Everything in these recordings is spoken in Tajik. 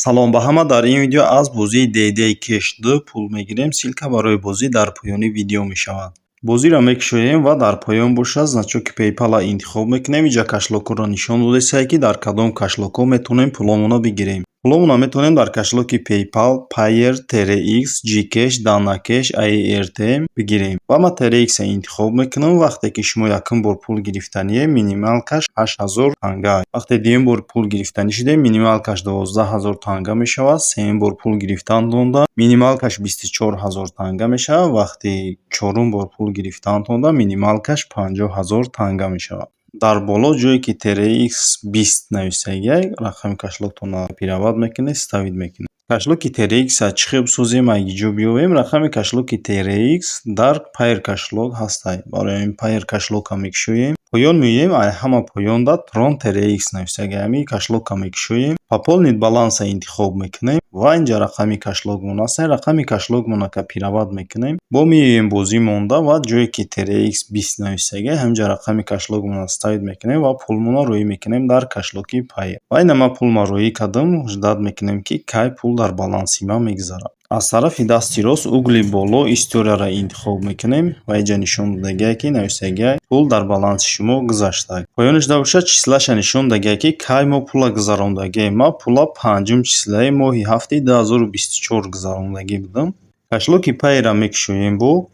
Салом ба ҳама. Дар ин видео аз бозии DD Cash 2 пул мегирем. Силка барои бозӣ дар поёни видео мешавад. Бозиро мекушоем ва дар поён бошад значоки PayPal-а интихоб мекунем. Инҷа кашлокҳоро нишон додааст ки дар кадом кашлокҳо метавонем пуломона бигирем. Пуломона метавонем дар кашлоки PayPal, Payeer, TRX, Gcash, Dana Cash, AirTM бигирем. Ва ман TRX-а интихоб мекунам. Вақте ки шумо якум бор пул гирифтание, минимал каш 8000 танга. Вақте дуюм бор пул гирифтанӣ шудем, минимал каш 12000 танга мешавад. Сеюм бор пул гирифтананда, минимал каш 24000 танга мешавад. Вақти чорум бор пул гирифтананда, минимал каш 50000 танга мешавад. Дар боло ҷое ки TRX 20 нависаги рақами кашлоктонро пиравад мекунед, ставид мекунед. Кашлоки TRX-а чӣ хел бисозем, аги ҷо биёбем? Рақами кашлоки TRX дар Payeer кашлок ҳастад. Барои ин Payeer кашлокро мекушоем. Поён меоем, ҳама поёнда Tron TRX нависаги ҳамин кашлокро мекушоем. Пополнить баланса интихоб мекунем ва инҷа рақами кашлокмон аст. Рақами кашлокмонро пиравад мекунем. Бо меоем бозӣ монда ва ҷое ки TRX 20 нависаги ҳаминҷа рақами кашлокмонро ставид мекунем ва пулмонро роӣ мекунем дар кашлоки Payeer. Ва ина ман пулма роӣ кардам, ждат мекунем ки кай пул дар баланси ман мегзарад. Аз тарафи дасти рост угли боло историяро интихоб мекунем ва инҷа нишон додагие ки нависаги пул дар баланси шумо гузаштааст. Поёни шуда бошад числаша нишон додагие ки кай мо пула гузарондагем. Ман пула панҷум числаи моҳи ҳафти 2024 гузарондагӣ будам. Кашлоки Payeer-ро мекушоем. Бо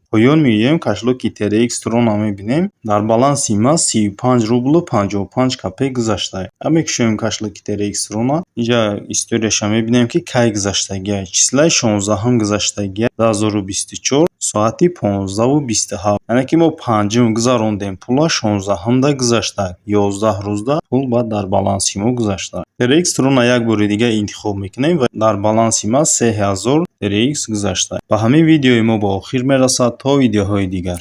поён меоем, кашлоки TRX Tron-ро мебинем. Дар баланси ман 35 рублу 55 копейк гузаштааст. Мекушоем кашлоки TRX Tron-ро. Инҷа историяшо мебинем ки кай гузаштагиаст. Числаи 16 гузаштагиаст 2024 соати 15:27. Яъне ки мо панҷум гузарондем пула, 16 гузаштааст. 11 рӯзда пул баъд дар баланси мо гузаштааст. TRX Tron-ро як бори дига интихоб мекунем ва дар баланси ман 3000 TRX гузаштааст. Ба ҳамин видеои мо ба охир мерасад. То видеоҳои дигар.